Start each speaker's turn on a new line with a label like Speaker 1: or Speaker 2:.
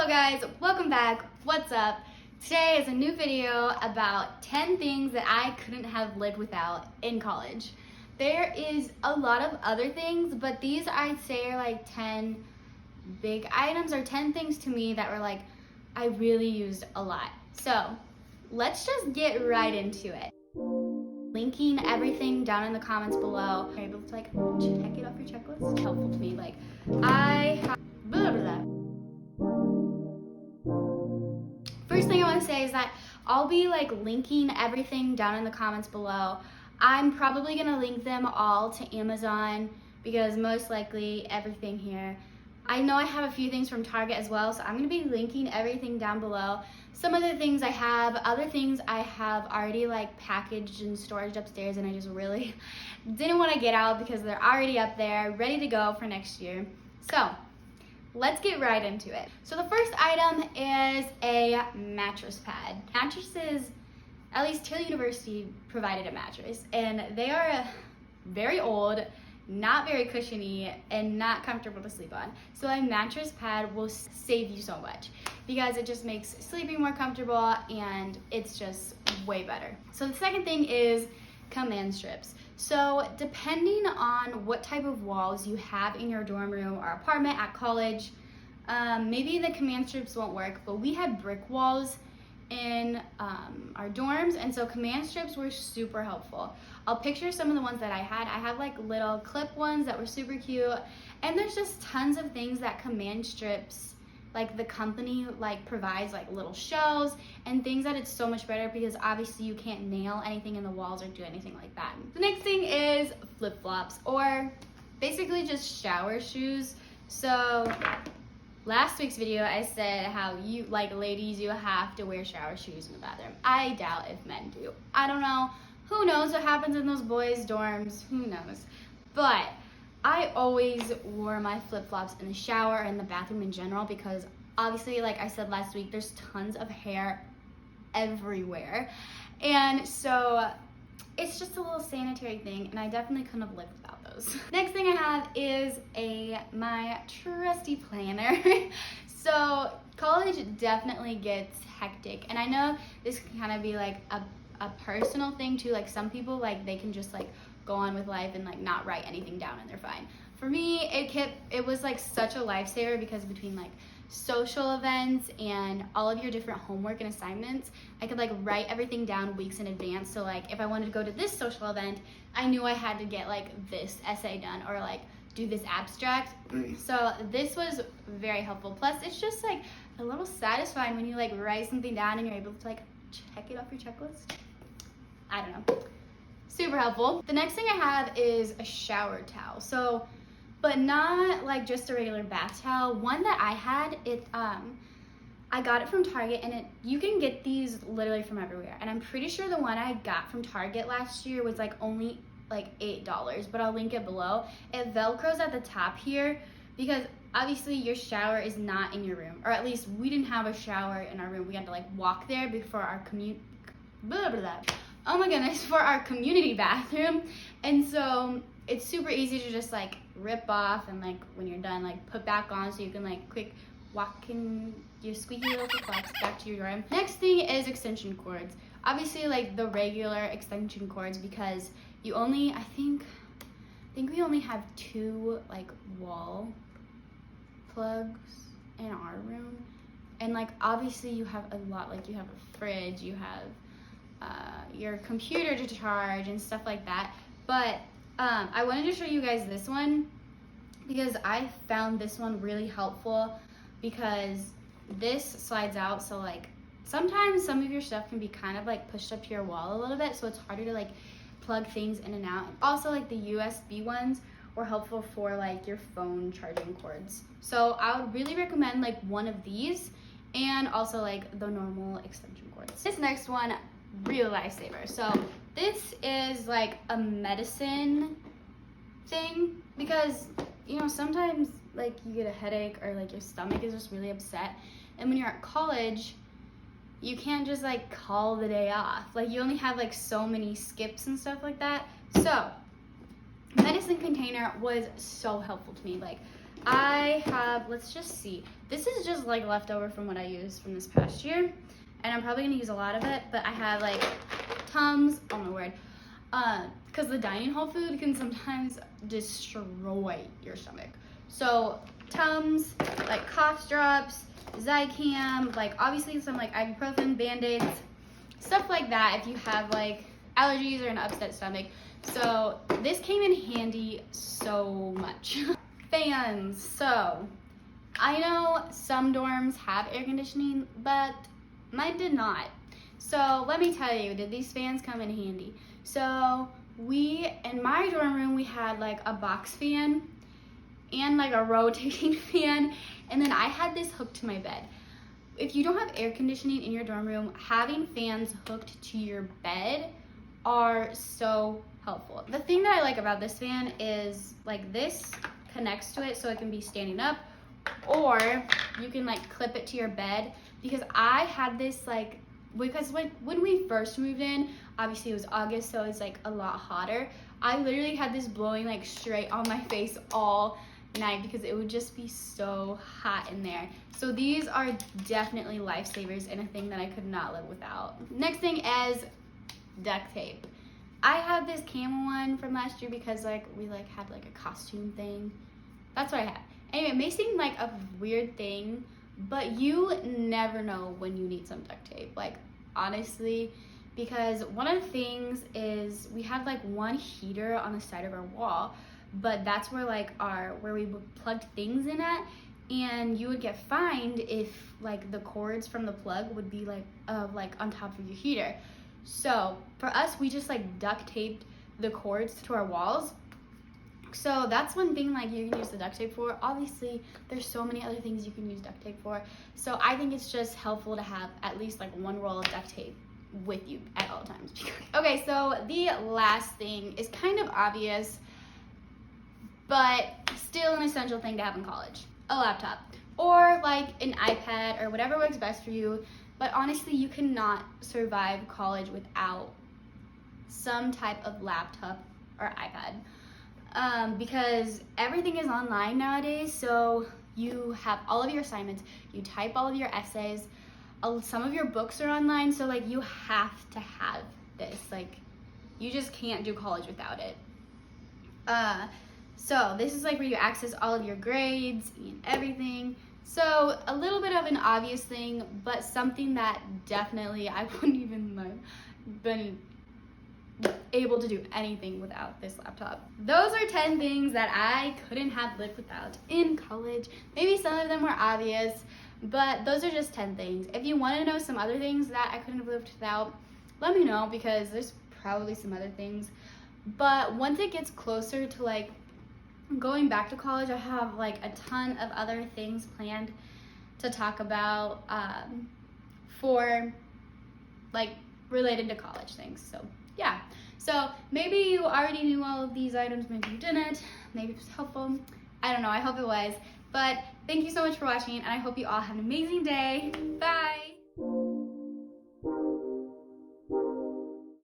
Speaker 1: Hello guys, welcome back. What's up? Today is a new video about 10 things that I couldn't have lived without in college. There is a lot of other things, but these I'd say are like 10 big items or 10 things to me that were like, I really used a lot. So let's just get right into it. Linking everything down in the comments below. Are you able to like check it off your checklist? It's helpful to me. Like I have blah, blah, blah. First thing I want to say is that I'll be like linking everything down in the comments below. I'm probably gonna link them all to Amazon because most likely everything here. I know I have a few things from Target as well, so I'm gonna be linking everything down below. Some other things I have, other things I have already like packaged and storage upstairs, and I just really didn't want to get out because they're already up there, ready to go for next year. So let's get right into it. So the first item is a mattress pad. Mattresses, at least Taylor University provided a mattress, and they are very old, not very cushiony, and not comfortable to sleep on. So a mattress pad will save you so much because it just makes sleeping more comfortable and it's just way better. So the second thing is command strips. So depending on what type of walls you have in your dorm room or apartment at college, maybe the command strips won't work, but we had brick walls in our dorms, and so command strips were super helpful. I'll picture some of the ones that I had. I have like little clip ones that were super cute, and there's just tons of things that command strips, like the company like provides, like little shelves and things that it's so much better because obviously you can't nail anything in the walls or do anything like that. The next thing is flip-flops, or basically just shower shoes. So last week's video, I said how you, like ladies, you have to wear shower shoes in the bathroom. I doubt if men do. I don't know. Who knows what happens in those boys' dorms? Who knows? But I always wore my flip-flops in the shower and the bathroom in general because obviously, like I said last week, there's tons of hair everywhere. And so it's just a little sanitary thing, and I definitely couldn't have lived without those. Next thing I have is my trusty planner. So college definitely gets hectic, and I know this can kind of be like a personal thing too. Like some people, like they can just like go on with life and like not write anything down and they're fine. For me, it was like such a lifesaver because between like social events and all of your different homework and assignments, I could like write everything down weeks in advance. So like if I wanted to go to this social event, I knew I had to get like this essay done or like do this abstract. So this was very helpful. Plus it's just like a little satisfying when you like write something down and you're able to like check it off your checklist. I don't know. Super helpful. The next thing I have is a shower towel. So, but not like just a regular bath towel. One that I had, I got it from Target, and you can get these literally from everywhere. And I'm pretty sure the one I got from Target last year was like only like $8, but I'll link it below. It Velcros at the top here because obviously your shower is not in your room, or at least we didn't have a shower in our room. We had to like walk there before our oh my goodness, for our community bathroom. And so it's super easy to just like rip off and like when you're done, like put back on so you can like quick walk in your squeaky little flip-flops back to your dorm. Next thing is extension cords. Obviously like the regular extension cords because you only, I think we only have 2 like wall plugs in our room. And like obviously you have a lot, like you have a fridge, you have your computer to charge and stuff like that. But I wanted to show you guys this one because I found this one really helpful because this slides out, so like sometimes some of your stuff can be kind of like pushed up to your wall a little bit, so it's harder to like plug things in and out. And also like the USB ones were helpful for like your phone charging cords. So I would really recommend like one of these and also like the normal extension cords. This next one, real lifesaver. So this is like a medicine thing because you know sometimes like you get a headache or like your stomach is just really upset, and when you're at college you can't just like call the day off. Like you only have like so many skips and stuff like that. So medicine container was so helpful to me. Like I have, let's just see. This is just like leftover from what I used from this past year. And I'm probably gonna use a lot of it, but I have like Tums, oh my word. Because the dining hall food can sometimes destroy your stomach. So Tums, like cough drops, Zicam, like obviously some like ibuprofen, Band-Aids, stuff like that if you have like allergies or an upset stomach. So this came in handy so much. Fans, so I know some dorms have air conditioning, but mine did not. So let me tell you, did these fans come in handy? So in my dorm room, we had like a box fan and like a rotating fan, and then I had this hooked to my bed. If you don't have air conditioning in your dorm room, having fans hooked to your bed are so helpful. The thing that I like about this fan is like this connects to it so it can be standing up, or you can like clip it to your bed, because I had this like, because when we first moved in, obviously it was August, so it's like a lot hotter. I literally had this blowing like straight on my face all night because it would just be so hot in there. So these are definitely lifesavers and a thing that I could not live without. Next thing is duct tape. I had this camel one from last year because like we like had like a costume thing. That's what I had. Anyway, it may seem like a weird thing, but you never know when you need some duct tape, like honestly, because one of the things is we had like one heater on the side of our wall, but that's where like where we plugged things in at, and you would get fined if like the cords from the plug would be like on top of your heater. So for us, we just like duct taped the cords to our walls. So that's one thing like you can use the duct tape for. Obviously, there's so many other things you can use duct tape for. So I think it's just helpful to have at least like one roll of duct tape with you at all times. Okay, so the last thing is kind of obvious, but still an essential thing to have in college. A laptop, or like an iPad, or whatever works best for you. But honestly, you cannot survive college without some type of laptop or iPad. Because everything is online nowadays, so you have all of your assignments, you type all of your essays, some of your books are online, so like you have to have this, like you just can't do college without it. So this is like where you access all of your grades and everything. So a little bit of an obvious thing, but something that definitely I wouldn't even like been able to do anything without this laptop. Those are 10 things that I couldn't have lived without in college. Maybe some of them were obvious, but those are just 10 things. If you want to know some other things that I couldn't have lived without, let me know, because there's probably some other things. But once it gets closer to like going back to college, I have like a ton of other things planned to talk about for like related to college things. So yeah, so maybe you already knew all of these items, maybe you didn't, maybe it was helpful, I don't know, I hope it was. But thank you so much for watching, and I hope you all have an amazing day. Bye.